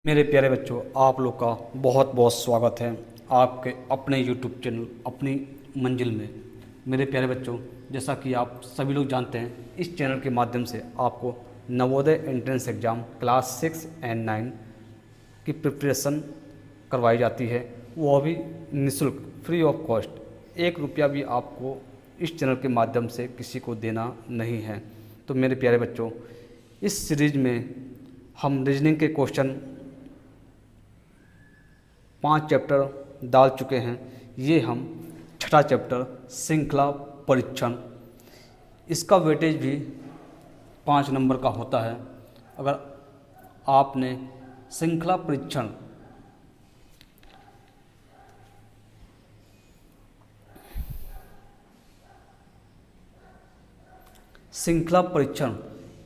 मेरे प्यारे बच्चों, आप लोग का बहुत बहुत स्वागत है आपके अपने YouTube चैनल अपनी मंजिल में। मेरे प्यारे बच्चों, जैसा कि आप सभी लोग जानते हैं, इस चैनल के माध्यम से आपको Navodaya entrance exam class 6 and 9 की प्रिपरेशन करवाई जाती है, वो भी निःशुल्क, फ्री ऑफ कॉस्ट। 1 रुपया भी आपको इस चैनल के माध्यम से किसी को देना नहीं है। तो मेरे प्यारे बच्चों, इस सीरीज में हम रीजनिंग के क्वेश्चन 5 चैप्टर डाल चुके हैं। ये हम छठा चैप्टर श्रृंखला परीक्षण, इसका वेटेज भी 5 नंबर का होता है। अगर आपने श्रृंखला परीक्षण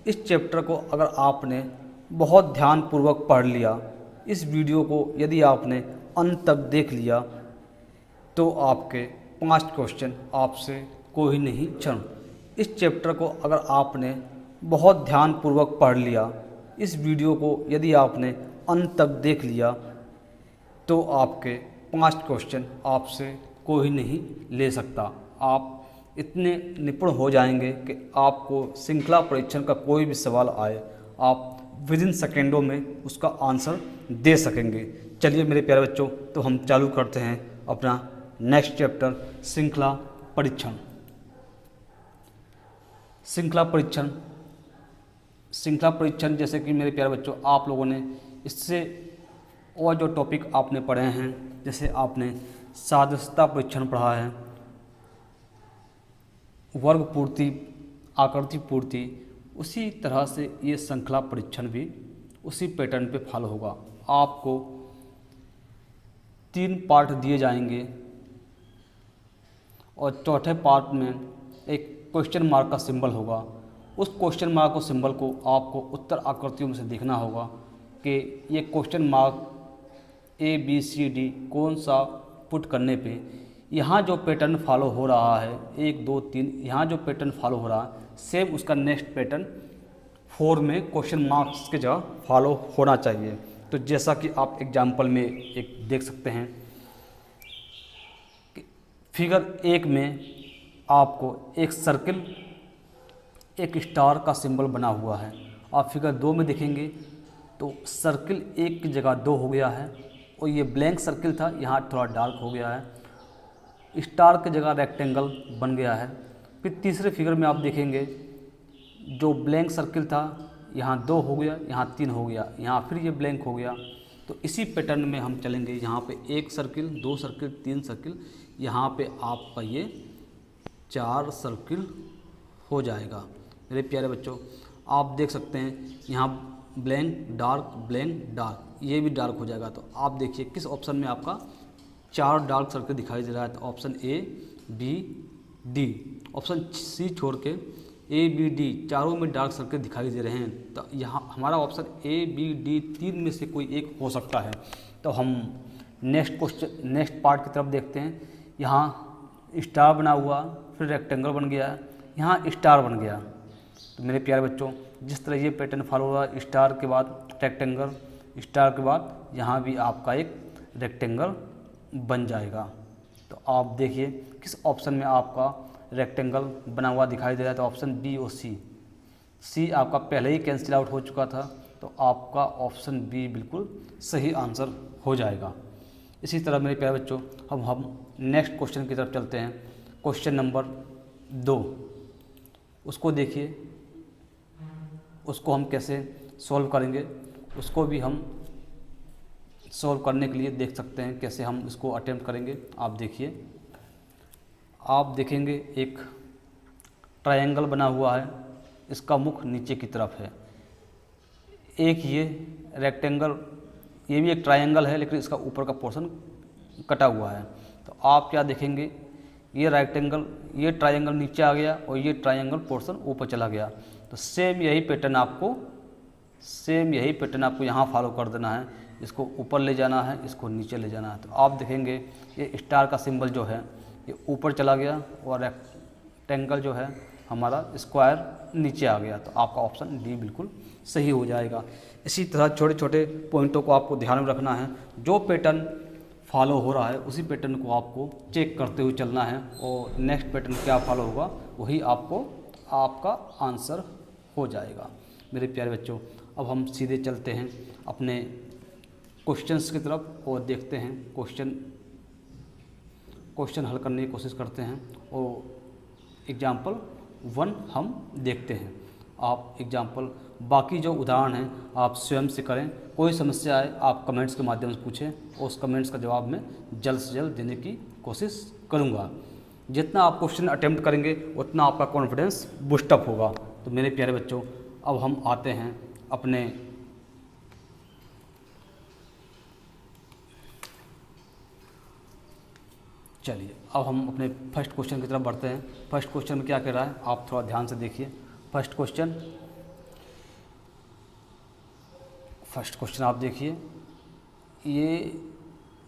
इस चैप्टर को अगर आपने बहुत ध्यानपूर्वक पढ़ लिया, इस वीडियो को यदि आपने अंत तक देख लिया, तो आपके 5 क्वेश्चन आपसे कोई नहीं छन। इस चैप्टर को अगर आपने बहुत ध्यानपूर्वक पढ़ लिया, इस वीडियो को यदि आपने अंत तक देख लिया, तो आपके 5 क्वेश्चन आपसे कोई नहीं ले सकता। आप इतने निपुण हो जाएंगे कि आपको श्रृंखला परीक्षण का कोई भी सवाल आए, आप विदिन सेकेंडों में उसका आंसर दे सकेंगे। चलिए मेरे प्यारे बच्चों, तो हम चालू करते हैं अपना नेक्स्ट चैप्टर श्रृंखला परीक्षण। श्रृंखला परीक्षण जैसे कि मेरे प्यारे बच्चों, आप लोगों ने इससे और जो टॉपिक आपने पढ़े हैं, जैसे आपने सादृश्यता परीक्षण पढ़ा है, वर्ग पूर्ति, आकृति पूर्ति, उसी तरह से ये श्रृंखला परीक्षण भी उसी पैटर्न पे फॉलो होगा। आपको 3 पार्ट दिए जाएंगे और चौथे पार्ट में एक क्वेश्चन मार्क का सिंबल होगा। उस क्वेश्चन मार्क को सिंबल को आपको उत्तर आकृतियों में से देखना होगा कि ये क्वेश्चन मार्क ABCD कौन सा पुट करने पे यहाँ जो पैटर्न फॉलो हो रहा है, 1 2 3, यहाँ जो पैटर्न फॉलो हो रहा है, सेम उसका नेक्स्ट पैटर्न 4 में क्वेश्चन मार्क्स के जगह फॉलो होना चाहिए। तो जैसा कि आप एग्जाम्पल में एक देख सकते हैं कि फिगर 1 में आपको एक सर्किल, एक स्टार का सिंबल बना हुआ है। आप फिगर 2 में देखेंगे तो सर्किल 1 की जगह 2 हो गया है, और ये ब्लैंक सर्किल था, यहाँ थोड़ा डार्क हो गया है। स्टार की जगह रेक्टेंगल बन गया है। फिर तीसरे फिगर में आप देखेंगे जो ब्लैंक सर्किल था, यहाँ 2 हो गया, यहाँ 3 हो गया, यहाँ फिर ये ब्लैंक हो गया। तो इसी पैटर्न में हम चलेंगे। यहाँ पे 1 सर्किल, 2 सर्किल, 3 सर्किल, यहाँ पे आपका ये 4 सर्किल हो जाएगा। मेरे प्यारे बच्चों, आप देख सकते हैं यहाँ ब्लैंक डार्क, ये भी डार्क हो जाएगा। तो आप देखिए किस ऑप्शन में आपका 4 डार्क सर्किल दिखाई दे रहा है। तो option A, B, D, option C छोड़ के A, B, D चारों में डार्क सर्किल दिखाई दे रहे हैं। तो यहाँ हमारा ऑप्शन A, B, D 3 में से कोई एक हो सकता है। तो हम नेक्स्ट पार्ट की तरफ देखते हैं। यहाँ स्टार बना हुआ, फिर रेक्टेंगल बन गया, यहाँ स्टार बन गया। तो मेरे प्यारे बच्चों, जिस तरह ये पैटर्न फॉलो हुआ, स्टार के बाद रेक्टेंगल, स्टार के बाद यहाँ भी आपका एक रेक्टेंगल बन जाएगा। तो आप देखिए किस ऑप्शन में आपका रेक्टेंगल बना हुआ दिखाई दे रहा है। तो ऑप्शन B और C आपका पहले ही कैंसिल आउट हो चुका था, तो आपका ऑप्शन B बिल्कुल सही आंसर हो जाएगा। इसी तरह मेरे प्यारे बच्चों, हम नेक्स्ट क्वेश्चन की तरफ चलते हैं। क्वेश्चन नंबर 2, उसको देखिए, उसको हम कैसे सॉल्व करेंगे, उसको भी हम सॉल्व करने के लिए देख सकते हैं कैसे हम इसको अटेम्प्ट करेंगे। आप देखिए, आप देखेंगे एक ट्रायंगल बना हुआ है, इसका मुख नीचे की तरफ है। एक ये रेक्टेंगल, ये भी एक ट्रायंगल है, लेकिन इसका ऊपर का पोर्शन कटा हुआ है। तो आप क्या देखेंगे, ये रेक्टेंगल, ये ट्रायंगल नीचे आ गया और ये ट्रायंगल पोर्शन ऊपर चला गया। तो सेम यही पैटर्न आपको यहाँ फॉलो कर देना है। इसको ऊपर ले जाना है, इसको नीचे ले जाना है। तो आप देखेंगे ये स्टार का सिंबल जो है ये ऊपर चला गया और रेक्टेंगल जो है हमारा स्क्वायर नीचे आ गया, तो आपका ऑप्शन डी बिल्कुल सही हो जाएगा। इसी तरह छोटे छोटे पॉइंटों को आपको ध्यान में रखना है, जो पैटर्न फॉलो हो रहा है उसी पैटर्न को आपको चेक करते हुए चलना है, और नेक्स्ट पैटर्न क्या फॉलो होगा वही आपको आपका आंसर हो जाएगा। मेरे प्यारे बच्चों, अब हम सीधे चलते हैं अपने क्वेश्चंस की तरफ और देखते हैं क्वेश्चन हल करने की कोशिश करते हैं, और एग्जाम्पल 1 हम देखते हैं। आप एग्जाम्पल बाकी जो उदाहरण हैं आप स्वयं से करें, कोई समस्या आए आप कमेंट्स के माध्यम से पूछें, और उस कमेंट्स का जवाब मैं जल्द से जल्द देने की कोशिश करूँगा। जितना आप क्वेश्चन अटेम्प्ट करेंगे उतना आपका कॉन्फिडेंस बूस्टअप होगा। तो मेरे प्यारे बच्चों, अब हम आते हैं अपने चलिए अब हम अपने फर्स्ट क्वेश्चन की तरफ बढ़ते हैं। फर्स्ट क्वेश्चन में क्या कह रहा है आप थोड़ा ध्यान से देखिए। फर्स्ट क्वेश्चन आप देखिए, ये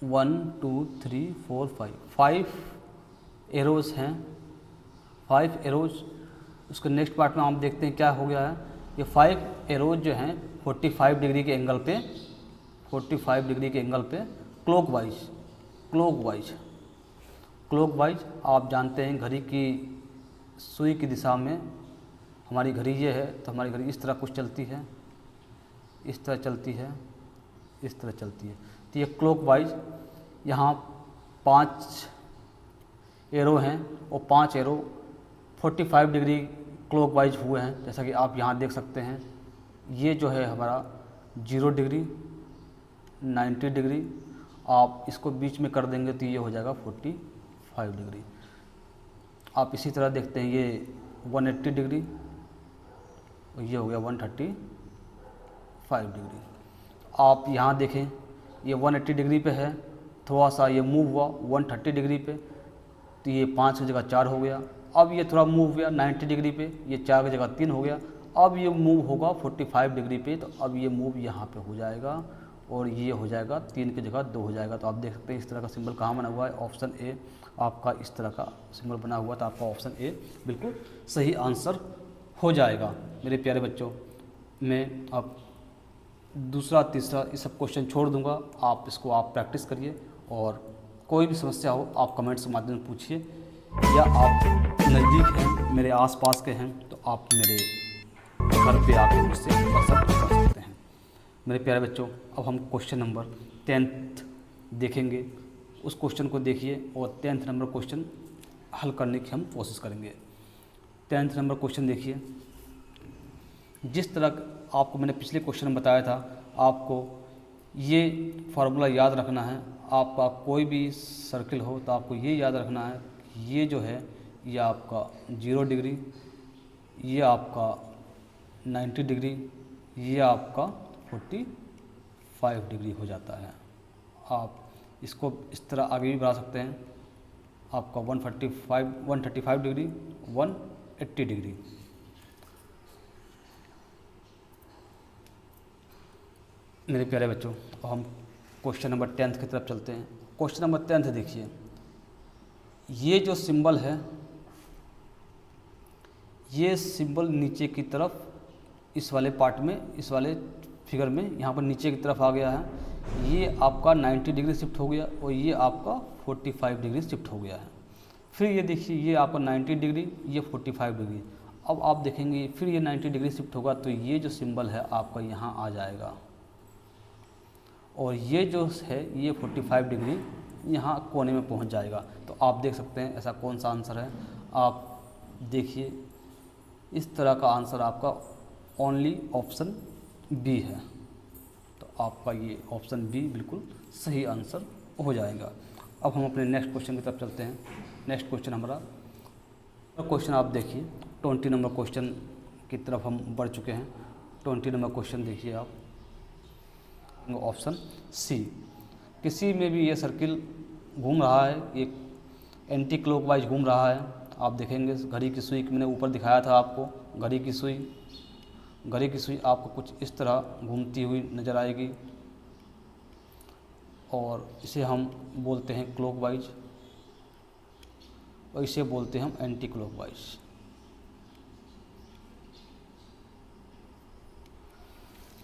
1 2 3 4 5 एरोज़ हैं, 5 एरोज़। उसके नेक्स्ट पार्ट में हम देखते हैं क्या हो गया है। ये 5 एरोज़ जो हैं 45 डिग्री के एंगल पे, 45 डिग्री के एंगल पे क्लॉकवाइज आप जानते हैं घड़ी की सुई की दिशा में हमारी घड़ी ये है, तो हमारी घड़ी इस तरह कुछ चलती है, इस तरह चलती है, इस तरह चलती है। तो ये क्लॉकवाइज, यहाँ 5 एरो हैं और 5 एरो 45 डिग्री क्लॉकवाइज हुए हैं, जैसा कि आप यहाँ देख सकते हैं। ये जो है हमारा 0 डिग्री, 90 डिग्री, आप इसको बीच में कर देंगे तो ये हो जाएगा 45 डिग्री। आप इसी तरह देखते हैं ये 180 डिग्री और ये हो गया 135 डिग्री। आप यहाँ देखें ये 180 डिग्री पे है, थोड़ा सा ये मूव हुआ 130 डिग्री पे, तो ये 5 की जगह 4 हो गया। अब ये थोड़ा मूव हुआ 90 डिग्री पे, ये 4 की जगह 3 हो गया। अब ये मूव होगा 45 डिग्री पे, तो अब ये मूव यहाँ पे हो जाएगा और ये हो जाएगा 3 की जगह 2 हो जाएगा। तो आप देख सकते हैं इस तरह का सिंबल कहाँ बना हुआ है, ऑप्शन ए आपका इस तरह का सिंबल बना हुआ, तो आपका ऑप्शन ए बिल्कुल सही आंसर हो जाएगा। मेरे प्यारे बच्चों, मैं अब दूसरा तीसरा ये सब क्वेश्चन छोड़ दूंगा, आप इसको आप प्रैक्टिस करिए, और कोई भी समस्या हो आप कमेंट्स के माध्यम से पूछिए, या आप नज़दीक हैं मेरे आसपास के हैं तो आप मेरे घर पे आके मुझसे संपर्क कर सकते हैं। मेरे प्यारे बच्चों, अब हम क्वेश्चन नंबर 10th देखेंगे। उस क्वेश्चन को देखिए और 10th नंबर क्वेश्चन हल करने की हम कोशिश करेंगे। 10th नंबर क्वेश्चन देखिए, जिस तरह आपको मैंने पिछले क्वेश्चन में बताया था, आपको ये फार्मूला याद रखना है। आपका कोई भी सर्किल हो तो आपको ये याद रखना है, ये जो है ये आपका 0 डिग्री, ये आपका 90 डिग्री, ये आपका 45 डिग्री हो जाता है। आप इसको इस तरह आगे भी बढ़ा सकते हैं, आपका 135 डिग्री, 180 डिग्री। मेरे प्यारे बच्चों, अब हम क्वेश्चन नंबर 10th की तरफ चलते हैं। क्वेश्चन नंबर 10th देखिए, ये जो सिंबल है, ये सिंबल नीचे की तरफ इस वाले पार्ट में, इस वाले फिगर में यहाँ पर नीचे की तरफ आ गया है। ये आपका 90 डिग्री शिफ्ट हो गया और ये आपका 45 डिग्री शिफ्ट हो गया है। फिर ये देखिए, ये आपका 90 डिग्री, ये 45 डिग्री। अब आप देखेंगे फिर ये 90 डिग्री शिफ्ट होगा, तो ये जो सिंबल है आपका यहाँ आ जाएगा, और ये जो है ये 45 डिग्री यहाँ कोने में पहुँच जाएगा। तो आप देख सकते हैं ऐसा कौन सा आंसर है। आप देखिए इस तरह का आंसर आपका ओनली ऑप्शन बी है, तो आपका ये ऑप्शन बी बिल्कुल सही आंसर हो जाएगा। अब हम अपने नेक्स्ट क्वेश्चन की तरफ चलते हैं। नेक्स्ट क्वेश्चन हमारा क्वेश्चन आप देखिए 20 नंबर क्वेश्चन की तरफ हम बढ़ चुके हैं। 20 नंबर क्वेश्चन देखिए आप, ऑप्शन सी। किसी में भी ये सर्किल घूम रहा है, एक एंटी क्लॉकवाइज घूम रहा है। आप देखेंगे घड़ी की सुई मैंने ऊपर दिखाया था आपको, घड़ी की सुई आपको कुछ इस तरह घूमती हुई नज़र आएगी, और इसे हम बोलते हैं क्लॉकवाइज और इसे बोलते हैं हम एंटी क्लॉकवाइज।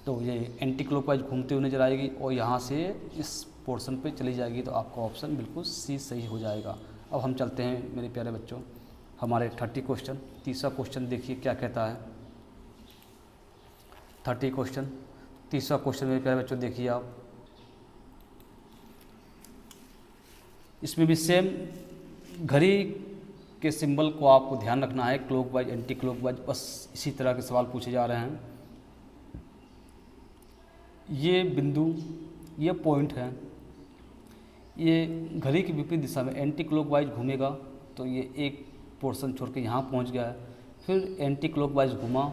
तो ये एंटी क्लॉकवाइज घूमते हुए नजर आएगी और यहाँ से इस पोर्शन पे चली जाएगी, तो आपका ऑप्शन बिल्कुल सी सही हो जाएगा। अब हम चलते हैं मेरे प्यारे बच्चों हमारे 30 क्वेश्चन। तीसरा क्वेश्चन देखिए क्या कहता है। 30 क्वेश्चन, तीसरा क्वेश्चन मेरे प्यारे बच्चों देखिए आप, इसमें भी सेम घड़ी के सिंबल को आपको ध्यान रखना है, क्लॉकवाइज एंटी क्लॉकवाइज, बस इसी तरह के सवाल पूछे जा रहे हैं। ये बिंदु, ये पॉइंट है, ये घड़ी की विपरीत दिशा में एंटी क्लॉकवाइज घूमेगा, तो ये एक पोर्शन छोड़ के यहाँ पहुँच गया है। फिर एंटी क्लॉकवाइज घूमा,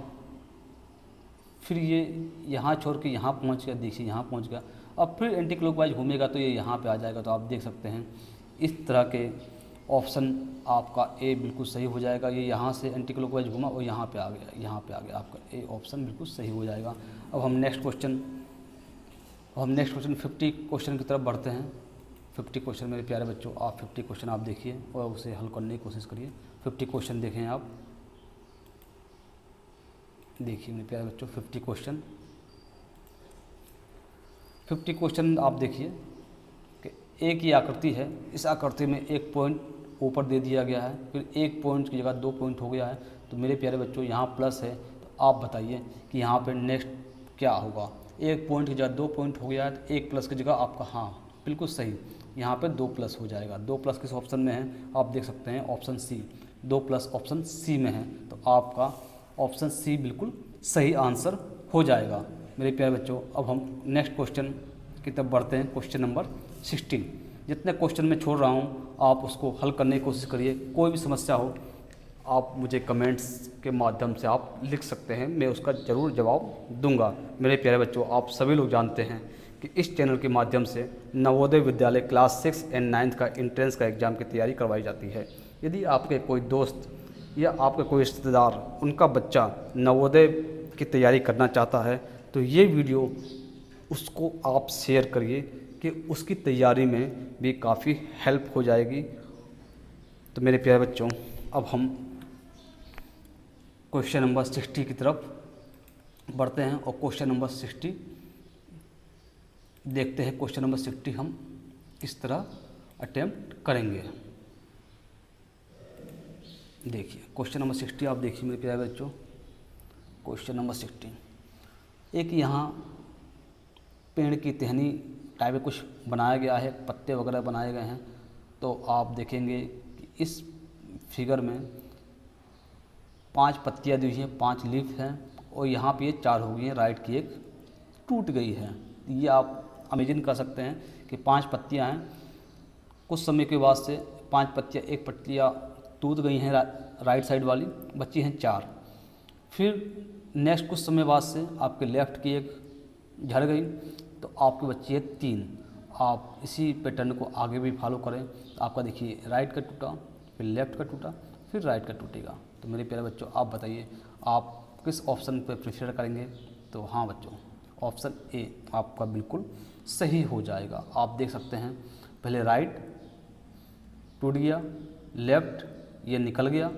फिर ये यहाँ छोड़ के यहाँ पहुँच गया, देखिए यहाँ पहुँच गया। अब फिर एंटी क्लॉकवाइज घूमेगा तो ये यहाँ पे आ जाएगा। तो आप देख सकते हैं इस तरह के ऑप्शन आपका ए बिल्कुल सही हो जाएगा। ये यहाँ से एंटी क्लॉकवाइज घूमा और यहाँ पे आ गया, यहाँ पे आ गया, आपका ए ऑप्शन बिल्कुल सही हो जाएगा। अब हम नेक्स्ट क्वेश्चन 50 क्वेश्चन की तरफ बढ़ते हैं। 50 क्वेश्चन मेरे प्यारे बच्चों, आप 50 क्वेश्चन आप देखिए और उसे हल करने की कोशिश करिए। 50 क्वेश्चन देखें आप, देखिए मेरे प्यारे बच्चों 50 क्वेश्चन आप देखिए कि एक ही आकृति है, इस आकृति में एक पॉइंट ऊपर दे दिया गया है, फिर एक पॉइंट की जगह 2 पॉइंट हो गया है। तो मेरे प्यारे बच्चों यहाँ प्लस है, तो आप बताइए कि यहाँ पे नेक्स्ट क्या होगा। एक पॉइंट की जगह 2 पॉइंट हो गया है, तो एक प्लस की जगह आपका, हाँ बिल्कुल सही, यहाँ पे 2 प्लस हो जाएगा। 2 प्लस किस ऑप्शन में है आप देख सकते हैं, option C, 2 plus option C में है। तो आपका ऑप्शन सी बिल्कुल सही आंसर हो जाएगा मेरे प्यारे बच्चों। अब हम नेक्स्ट क्वेश्चन की तरफ बढ़ते हैं, क्वेश्चन नंबर 16। जितने क्वेश्चन मैं छोड़ रहा हूँ आप उसको हल करने की कोशिश करिए। कोई भी समस्या हो आप मुझे कमेंट्स के माध्यम से आप लिख सकते हैं, मैं उसका ज़रूर जवाब दूंगा। मेरे प्यारे बच्चों, आप सभी लोग जानते हैं कि इस चैनल के माध्यम से नवोदय विद्यालय क्लास 6 एंड 9 का एंट्रेंस का एग्ज़ाम की तैयारी करवाई जाती है। यदि आपके कोई दोस्त या आपके कोई रिश्तेदार, उनका बच्चा नवोदय की तैयारी करना चाहता है तो ये वीडियो उसको आप शेयर करिए कि उसकी तैयारी में भी काफ़ी हेल्प हो जाएगी। तो मेरे प्यारे बच्चों, अब हम क्वेश्चन नंबर 60 की तरफ बढ़ते हैं और क्वेश्चन नंबर 60 देखते हैं। क्वेश्चन नंबर 60 हम किस तरह अटेम्प्ट करेंगे। देखिए क्वेश्चन नंबर 60 आप देखिए मेरे प्यारे बच्चों। क्वेश्चन नंबर 60, एक यहाँ पेड़ की टहनी टाइप में कुछ बनाया गया है, पत्ते वगैरह बनाए गए हैं। तो आप देखेंगे कि इस फिगर में 5 पत्तियाँ दी हुई हैं, 5 लीफ हैं और यहाँ पे ये 4 हो गई हैं, राइट की एक टूट गई है। ये आप इमेजिन कर सकते हैं कि 5 पत्तियाँ हैं, कुछ समय के बाद से 5 पत्तियाँ, एक पत्तियाँ टूट गई हैं राइट साइड वाली, बची हैं 4। फिर नेक्स्ट कुछ समय बाद से आपके लेफ़्ट की एक झड़ गई, तो आपकी बची है 3। आप इसी पैटर्न को आगे भी फॉलो करें तो आपका देखिए राइट का टूटा, फिर लेफ़्ट का टूटा, फिर राइट का टूटेगा। तो मेरे प्यारे बच्चों, आप बताइए आप किस ऑप्शन पर प्रेफर करेंगे। तो हाँ बच्चों, ऑप्शन ए आपका बिल्कुल सही हो जाएगा। आप देख सकते हैं पहले राइट टूट गया, लेफ़्ट ये निकल गया,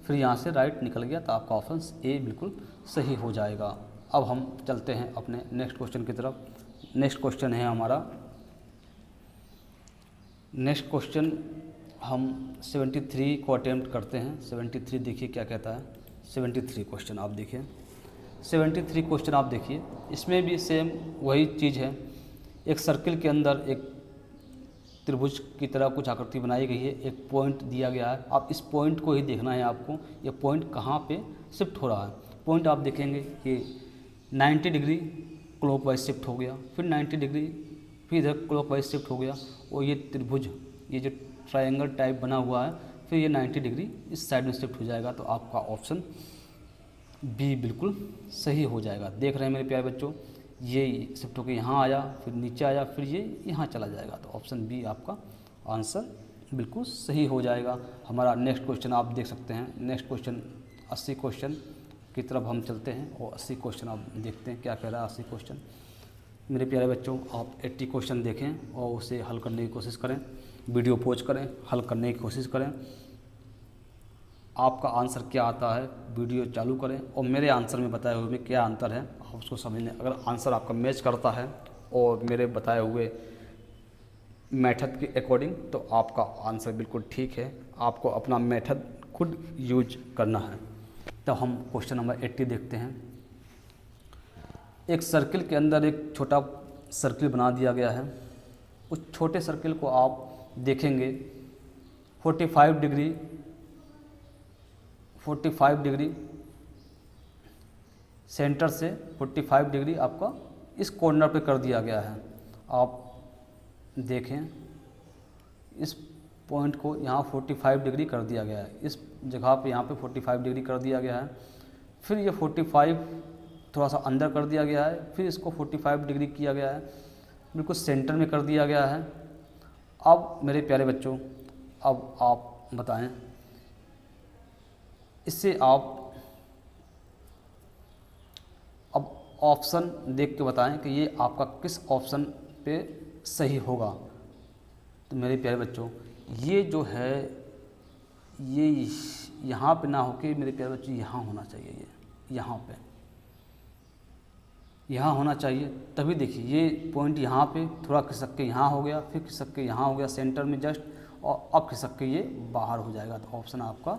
फिर यहाँ से राइट निकल गया, तो आपका ऑप्शन ए बिल्कुल सही हो जाएगा। अब हम चलते हैं अपने नेक्स्ट क्वेश्चन की तरफ। नेक्स्ट क्वेश्चन है हमारा, नेक्स्ट क्वेश्चन हम 73 को अटेम्प्ट करते हैं। 73 देखिए क्या कहता है। 73 क्वेश्चन आप देखिए, 73 क्वेश्चन आप देखिए, इसमें भी सेम वही चीज़ है। एक सर्किल के अंदर एक त्रिभुज की तरह कुछ आकृति बनाई गई है, एक पॉइंट दिया गया है। आप इस पॉइंट को ही देखना है आपको, ये पॉइंट कहाँ पे शिफ्ट हो रहा है। पॉइंट आप देखेंगे कि 90 डिग्री क्लॉकवाइज शिफ्ट हो गया, फिर 90 डिग्री फिर इधर क्लॉकवाइज शिफ्ट हो गया, और ये त्रिभुज, ये जो ट्रायंगल टाइप बना हुआ है, फिर ये 90 डिग्री इस साइड में शिफ्ट हो जाएगा। तो आपका ऑप्शन बी बिल्कुल सही हो जाएगा। देख रहे हैं मेरे प्यारे बच्चों, ये शिफ्ट होकर यहाँ आया, फिर नीचे आया, फिर ये यहाँ चला जाएगा। तो ऑप्शन बी आपका आंसर बिल्कुल सही हो जाएगा। हमारा नेक्स्ट क्वेश्चन आप देख सकते हैं। नेक्स्ट क्वेश्चन 80 क्वेश्चन की तरफ हम चलते हैं और 80 क्वेश्चन आप देखते हैं क्या कह रहा है 80 क्वेश्चन। मेरे प्यारे बच्चों, आप 80 क्वेश्चन देखें और उसे हल करने की कोशिश करें, वीडियो पॉज करें, हल करने की कोशिश करें। आपका आंसर क्या आता है वीडियो चालू करें और मेरे आंसर में बताए हुए में क्या अंतर है आप उसको समझ लें। अगर आंसर आपका मैच करता है और मेरे बताए हुए मेथड के अकॉर्डिंग तो आपका आंसर बिल्कुल ठीक है। आपको अपना मेथड खुद यूज करना है। तो हम क्वेश्चन नंबर 80 देखते हैं। एक सर्किल के अंदर एक छोटा सर्किल बना दिया गया है। उस छोटे सर्किल को आप देखेंगे 45 डिग्री सेंटर से 45 डिग्री आपका इस कॉर्नर पे कर दिया गया है। आप देखें इस पॉइंट को यहाँ 45 डिग्री कर दिया गया है, इस जगह पे यहाँ पे 45 डिग्री कर दिया गया है। फिर ये 45 थोड़ा सा अंदर कर दिया गया है, फिर इसको 45 डिग्री किया गया है, बिल्कुल सेंटर में कर दिया गया है। अब मेरे प्यारे बच्चों, अब आप बताएं, इससे आप अब ऑप्शन देख के बताएं कि ये आपका किस ऑप्शन पे सही होगा। तो मेरे प्यारे बच्चों, ये जो है ये यहाँ पे ना होके मेरे प्यारे बच्चों यहाँ होना चाहिए, ये यहाँ होना चाहिए। तभी देखिए ये पॉइंट यहाँ पे थोड़ा खिसक के यहाँ हो गया, फिर खिसक के यहाँ हो गया सेंटर में जस्ट, और अब खिसक के ये बाहर हो जाएगा। तो ऑप्शन आपका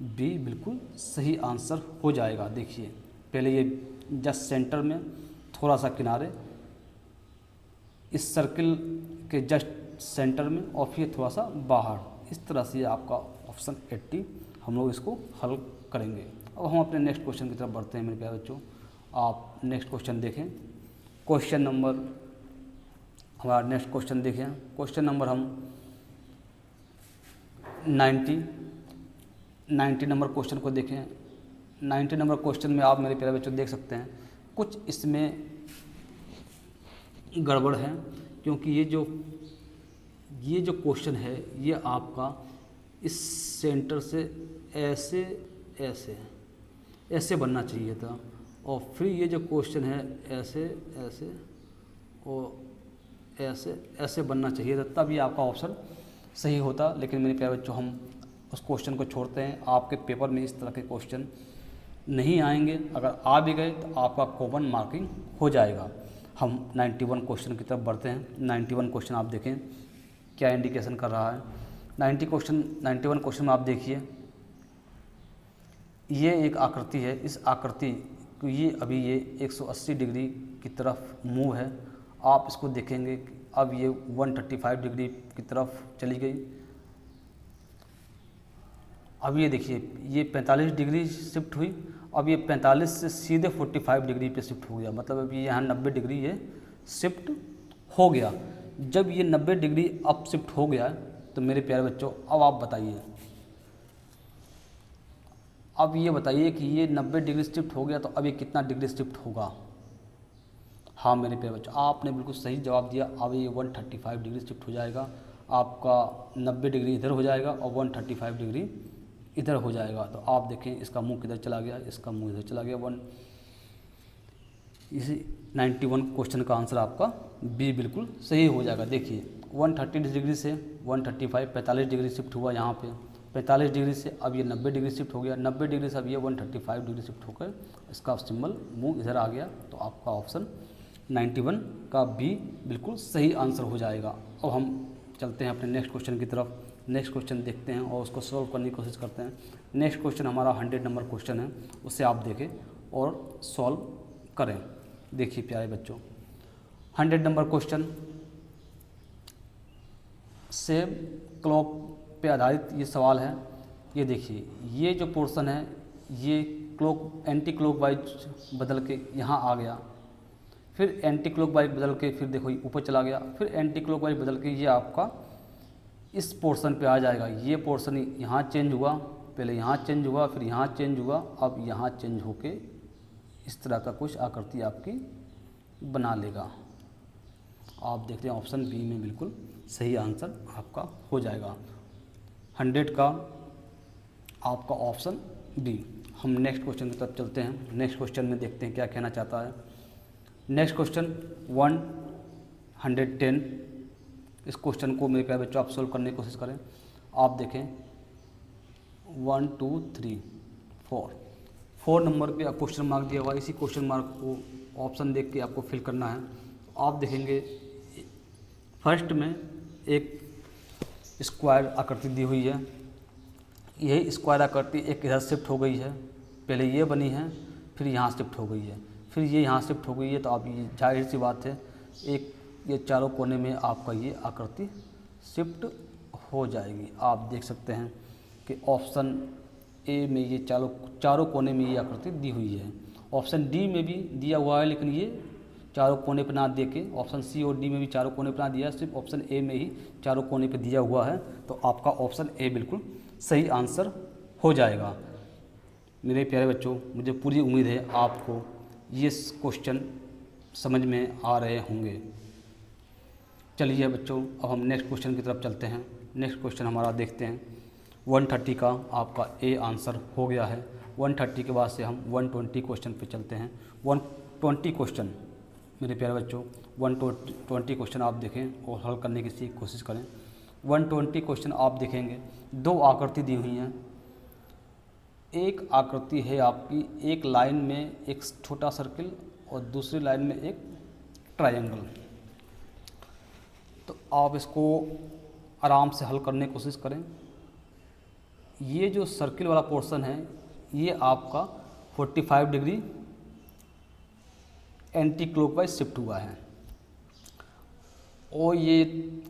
बी बिल्कुल सही आंसर हो जाएगा। देखिए पहले ये जस्ट सेंटर में, थोड़ा सा किनारे इस सर्किल के जस्ट सेंटर में, और फिर थोड़ा सा बाहर। इस तरह से आपका ऑप्शन 80 हम लोग इसको हल करेंगे। अब हम अपने नेक्स्ट क्वेश्चन की तरफ बढ़ते हैं मेरे प्यारे बच्चों। आप नेक्स्ट क्वेश्चन देखें। क्वेश्चन नंबर हमारा नेक्स्ट क्वेश्चन देखें। क्वेश्चन नंबर हम 90 नंबर क्वेश्चन को देखें। 90 नंबर क्वेश्चन में आप मेरे प्यारे बच्चों देख सकते हैं कुछ इसमें गड़बड़ है, क्योंकि ये जो क्वेश्चन है ये आपका इस सेंटर से ऐसे बनना चाहिए था, और फिर ये जो क्वेश्चन है ऐसे और ऐसे बनना चाहिए था, तब ये आपका ऑप्शन सही होता। लेकिन मेरे प्यारे बच्चों, हम उस क्वेश्चन को छोड़ते हैं। आपके पेपर में इस तरह के क्वेश्चन नहीं आएंगे। अगर आ भी गए तो आपका कॉमन मार्किंग हो जाएगा। हम 91 क्वेश्चन की तरफ बढ़ते हैं। 91 क्वेश्चन आप देखें क्या इंडिकेशन कर रहा है। 91 क्वेश्चन में आप देखिए, ये एक आकृति है। इस आकृति को ये 180 डिग्री की तरफ मूव है। आप इसको देखेंगे अब ये 135 डिग्री की तरफ चली गई। अब ये देखिए ये 45 डिग्री शिफ्ट हुई। अब ये 45 से सीधे 45 डिग्री पे शिफ्ट हो गया, मतलब अब ये यहाँ 90 डिग्री ये शिफ्ट हो गया। जब ये 90 डिग्री अप शिफ्ट हो गया तो मेरे प्यारे बच्चों, अब आप बताइए, अब ये बताइए कि ये 90 डिग्री शिफ्ट हो गया तो अब ये कितना डिग्री शिफ्ट होगा। हाँ मेरे प्यारे बच्चों, आपने बिल्कुल सही जवाब दिया। अब ये 135 डिग्री शिफ्ट हो जाएगा। आपका 90 डिग्री इधर हो जाएगा और 135 डिग्री इधर हो जाएगा। तो आप देखें इसका मुंह किधर चला गया, इसका मुंह इधर चला गया। इसी 91 क्वेश्चन का आंसर आपका बी बिल्कुल सही हो जाएगा। देखिए 130 डिग्री से 45 डिग्री शिफ्ट हुआ यहाँ पे, 45 डिग्री से अब ये 90 डिग्री शिफ्ट हो गया, 90 डिग्री से अब ये 135 डिग्री शिफ्ट होकर इसका सिंबल मुंह इधर आ गया। तो आपका ऑप्शन 91 का बी बिल्कुल सही आंसर हो जाएगा। अब हम चलते हैं अपने नेक्स्ट क्वेश्चन की तरफ। नेक्स्ट क्वेश्चन देखते हैं और उसको सॉल्व करने की कोशिश करते हैं। नेक्स्ट क्वेश्चन हमारा 100 नंबर क्वेश्चन है, उसे आप देखें और सॉल्व करें। देखिए प्यारे बच्चों, 100 नंबर क्वेश्चन से क्लॉक पे आधारित ये सवाल है। ये देखिए ये जो पोर्शन है ये क्लॉक एंटी क्लॉकवाइज बदल के यहाँ आ गया, फिर एंटी क्लॉकवाइज बदल के फिर देखो ये ऊपर चला गया, फिर एंटी क्लॉकवाइज बदल के ये आपका इस पोर्शन पे आ जाएगा। ये पोर्शन यहाँ चेंज हुआ, पहले यहाँ चेंज हुआ, फिर यहाँ चेंज हुआ, अब यहाँ चेंज होके इस तरह का कुछ आकृति आपकी बना लेगा। आप देखते हैं ऑप्शन बी में बिल्कुल सही आंसर आपका हो जाएगा। 100 का आपका ऑप्शन बी। हम नेक्स्ट क्वेश्चन की तरफ चलते हैं। नेक्स्ट क्वेश्चन में देखते हैं क्या कहना चाहता है। Next question 110। इस क्वेश्चन को मेरे प्यारे बच्चों आप सोल्व करने की कोशिश करें। आप देखें 1 2 3 4 4 नंबर पे क्वेश्चन मार्क दिया हुआ है, इसी क्वेश्चन मार्क को ऑप्शन देख के आपको फिल करना है। तो आप देखेंगे फर्स्ट में एक स्क्वायर आकृति दी हुई है, यही स्क्वायर आकृति एक इधर शिफ्ट हो गई है, पहले ये बनी है फिर यहाँ शिफ्ट हो गई है, फिर ये यहाँ शिफ्ट हो गई है। तो आप ये जाहिर सी बात है एक ये चारों कोने में आपका ये आकृति शिफ्ट हो जाएगी। आप देख सकते हैं कि ऑप्शन ए में ये चारों कोने में ये आकृति दी हुई है। ऑप्शन डी में भी दिया हुआ है लेकिन ये चारों कोने पर ना दे के ऑप्शन सी और डी में भी चारों कोने पर ना दिया, सिर्फ ऑप्शन ए में ही चारों कोने पर दिया हुआ है। तो आपका ऑप्शन ए बिल्कुल सही आंसर हो जाएगा। मेरे प्यारे बच्चों, मुझे पूरी उम्मीद है आपको ये क्वेश्चन समझ में आ रहे होंगे। चलिए बच्चों, अब हम नेक्स्ट क्वेश्चन की तरफ चलते हैं। नेक्स्ट क्वेश्चन हमारा देखते हैं 130 का आपका ए आंसर हो गया है। 130 के बाद से हम 120 क्वेश्चन पे चलते हैं। 120 क्वेश्चन मेरे प्यारे बच्चों, 120 क्वेश्चन आप देखें और हल करने की कोशिश करें। 120 क्वेश्चन आप देखेंगे, दो आकृति दी हुई हैं। एक आकृति है आपकी एक लाइन में एक छोटा सर्किल और दूसरी लाइन में एक ट्रायंगल। तो आप इसको आराम से हल करने की कोशिश करें। ये जो सर्किल वाला पोर्शन है ये आपका 45 डिग्री एंटी क्लॉकवाइज शिफ्ट हुआ है और ये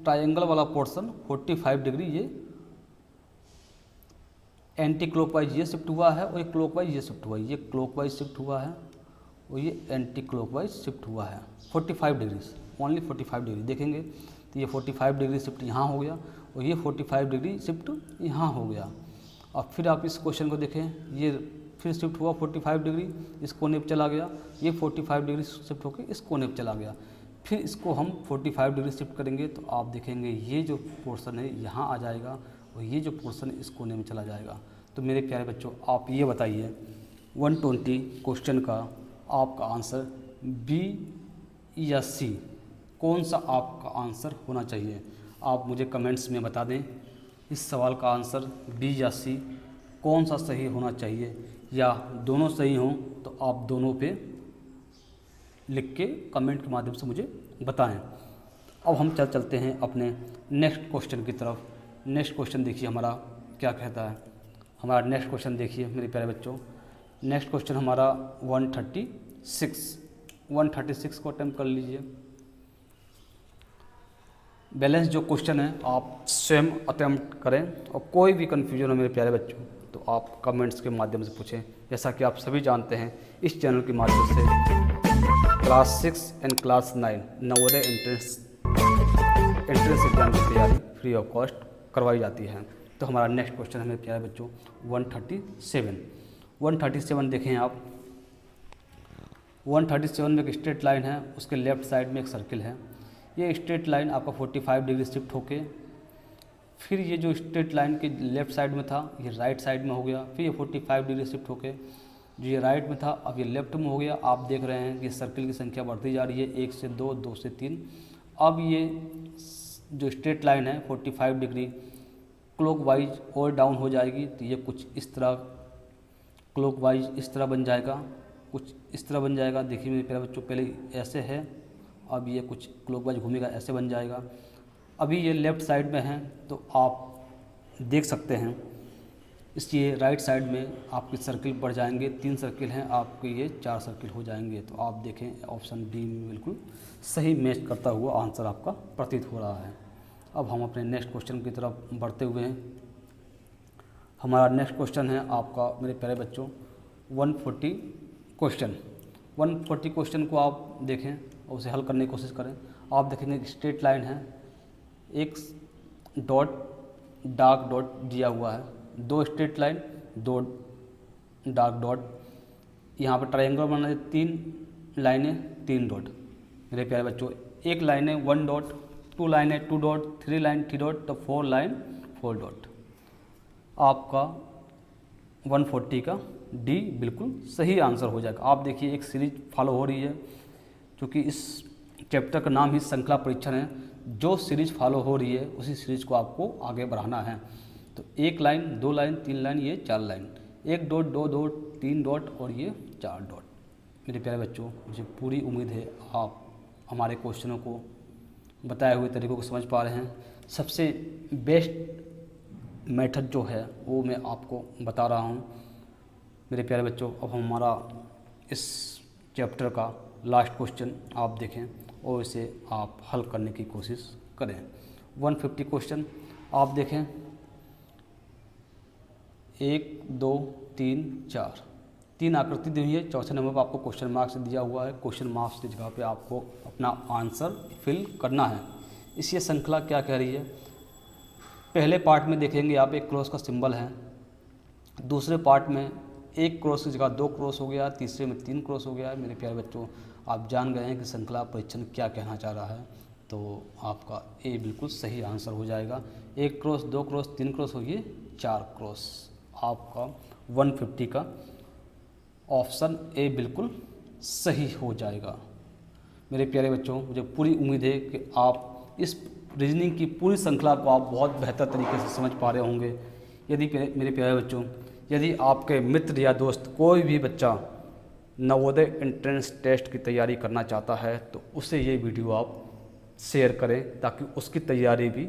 ट्रायंगल वाला पोर्शन 45 डिग्री ये एंटी क्लॉकवाइज ये शिफ्ट हुआ है और ये क्लॉकवाइज ये शिफ्ट हुआ है। ये क्लॉकवाइज शिफ्ट हुआ है और ये एंटी क्लॉकवाइज शिफ्ट हुआ है 45 डिग्री, ओनली 45 डिग्री। देखेंगे तो ये 45 डिग्री शिफ्ट यहाँ हो गया और ये 45 डिग्री शिफ्ट यहाँ हो गया। अब फिर आप इस क्वेश्चन को देखें, ये फिर शिफ्ट हुआ 45 डिग्री, इस कोने पर चला गया, ये 45 डिग्री शिफ्ट होकर इस कोने पर चला गया। फिर इसको हम 45 डिग्री शिफ्ट करेंगे तो आप देखेंगे ये जो पोर्शन है यहाँ आ जाएगा और ये जो पोर्शन इस कोने में चला जाएगा। तो मेरे प्यारे बच्चों, आप ये बताइए 120 क्वेश्चन का आपका आंसर बी या सी, कौन सा आपका आंसर होना चाहिए? आप मुझे कमेंट्स में बता दें इस सवाल का आंसर बी या सी कौन सा सही होना चाहिए, या दोनों सही हों तो आप दोनों पे लिख के कमेंट के माध्यम से मुझे बताएं। अब हम चलते हैं अपने नेक्स्ट क्वेश्चन की तरफ। नेक्स्ट क्वेश्चन देखिए हमारा क्या कहता है। हमारा नेक्स्ट क्वेश्चन देखिए मेरे प्यारे बच्चों, नेक्स्ट क्वेश्चन हमारा 136 को अटेम्प्ट कर लीजिए। बैलेंस जो क्वेश्चन है आप स्वयं अटेम्प्ट करें और कोई भी कन्फ्यूजन हो मेरे प्यारे बच्चों तो आप कमेंट्स के माध्यम से पूछें। जैसा कि आप सभी जानते हैं इस चैनल के माध्यम से class 6 and class 9 Navodaya entrance exam की तैयारी फ्री ऑफ कॉस्ट करवाई जाती है। तो हमारा नेक्स्ट क्वेश्चन है मेरे प्यारे बच्चों 137 देखें आप। 137 में एक स्ट्रेट लाइन है, उसके लेफ़्ट साइड में एक सर्किल है। ये स्ट्रेट लाइन आपका 45 डिग्री शिफ्ट होके फिर ये जो स्ट्रेट लाइन के लेफ़्ट साइड में था ये राइट साइड में हो गया। फिर ये 45 डिग्री शिफ्ट होके जो ये राइट में था अब ये लेफ़्ट में हो गया। आप देख रहे हैं कि सर्किल की संख्या बढ़ती जा रही है, 1 से 2, 2 से 3। अब ये जो स्ट्रेट लाइन है 45 डिग्री क्लॉकवाइज और डाउन हो जाएगी। तो ये कुछ इस तरह क्लॉकवाइज इस तरह बन जाएगा, कुछ इस तरह बन जाएगा। देखिए मेरे प्यारे बच्चों, पहले ऐसे है, अब ये कुछ क्लॉकवाइज घूमेगा, ऐसे बन जाएगा। अभी ये लेफ़्ट साइड में है तो आप देख सकते हैं इसलिए राइट साइड में आपके सर्किल बढ़ जाएंगे। 3 सर्किल हैं आपके, ये 4 सर्किल हो जाएंगे। तो आप देखें ऑप्शन डी में बिल्कुल सही मैच करता हुआ आंसर आपका प्रतीत हो रहा है। अब हम अपने नेक्स्ट क्वेश्चन की तरफ बढ़ते हुए हैं। हमारा नेक्स्ट क्वेश्चन है आपका मेरे प्यारे बच्चों 140 क्वेश्चन को आप देखें और उसे हल करने की कोशिश करें। आप देखेंगे एक स्ट्रेट लाइन है, एक डॉट डार्क डॉट दिया हुआ है, 2 स्ट्रेट लाइन 2 डार्क डॉट। यहाँ पर ट्रायंगल बना है, 3 लाइनें 3 डॉट। मेरे प्यारे बच्चों, एक लाइन है 1 डॉट, 2 लाइन है 2 डॉट, 3 लाइन 3 डॉट, तो 4 लाइन 4 डॉट। आपका 140 का डी बिल्कुल सही आंसर हो जाएगा। आप देखिए एक सीरीज फॉलो हो रही है, क्योंकि इस चैप्टर का नाम ही श्रृंखला परीक्षण है। जो सीरीज फॉलो हो रही है उसी सीरीज को आपको आगे बढ़ाना है। तो 1 लाइन 2 लाइन 3 लाइन, ये 4 लाइन, 1 डॉट, 2 डॉट, 3 डॉट और ये 4 डॉट। मेरे प्यारे बच्चों, मुझे पूरी उम्मीद है आप हमारे क्वेश्चनों को बताए हुए तरीक़ों को समझ पा रहे हैं। सबसे बेस्ट मेथड जो है वो मैं आपको बता रहा हूँ। मेरे प्यारे बच्चों, अब हमारा इस चैप्टर का लास्ट क्वेश्चन आप देखें और इसे आप हल करने की कोशिश करें। 150 क्वेश्चन आप देखें, 1 2 3 4 3 आकृति दी हुई है। चौथे नंबर पर आपको क्वेश्चन मार्क्स दिया हुआ है। क्वेश्चन मार्क्स की जगह पे आपको अपना आंसर फिल करना है। इसी श्रृंखला क्या कह रही है? पहले पार्ट में देखेंगे आप एक क्रॉस का सिंबल है, दूसरे पार्ट में एक क्रॉस की जगह 2 क्रॉस हो गया, तीसरे में 3 क्रॉस हो गया। मेरे प्यारे बच्चों, आप जान गए हैं कि श्रृंखला परीक्षण क्या कहना चाह रहा है, तो आपका ए बिल्कुल सही आंसर हो जाएगा। 1 क्रॉस, 2 क्रॉस, 3 क्रॉस हो गए, 4 क्रॉस। आपका 150 का ऑप्शन ए बिल्कुल सही हो जाएगा। मेरे प्यारे बच्चों, मुझे पूरी उम्मीद है कि आप इस रीजनिंग की पूरी श्रृंखला को आप बहुत बेहतर तरीके से समझ पा रहे होंगे। यदि मेरे प्यारे बच्चों, यदि आपके मित्र या दोस्त कोई भी बच्चा नवोदय एंट्रेंस टेस्ट की तैयारी करना चाहता है तो उसे ये वीडियो आप शेयर करें ताकि उसकी तैयारी भी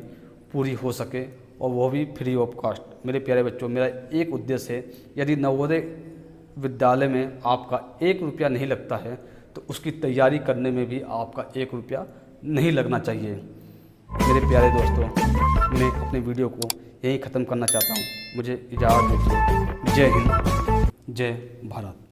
पूरी हो सके और वो भी फ्री ऑफ कॉस्ट। मेरे प्यारे बच्चों, मेरा एक उद्देश्य है, यदि नवोदय विद्यालय में आपका 1 रुपया नहीं लगता है तो उसकी तैयारी करने में भी आपका 1 रुपया नहीं लगना चाहिए। मेरे प्यारे दोस्तों, मैं अपने वीडियो को यहीं ख़त्म करना चाहता हूँ। मुझे इजाज़त दीजिए। जय हिंद, जय भारत।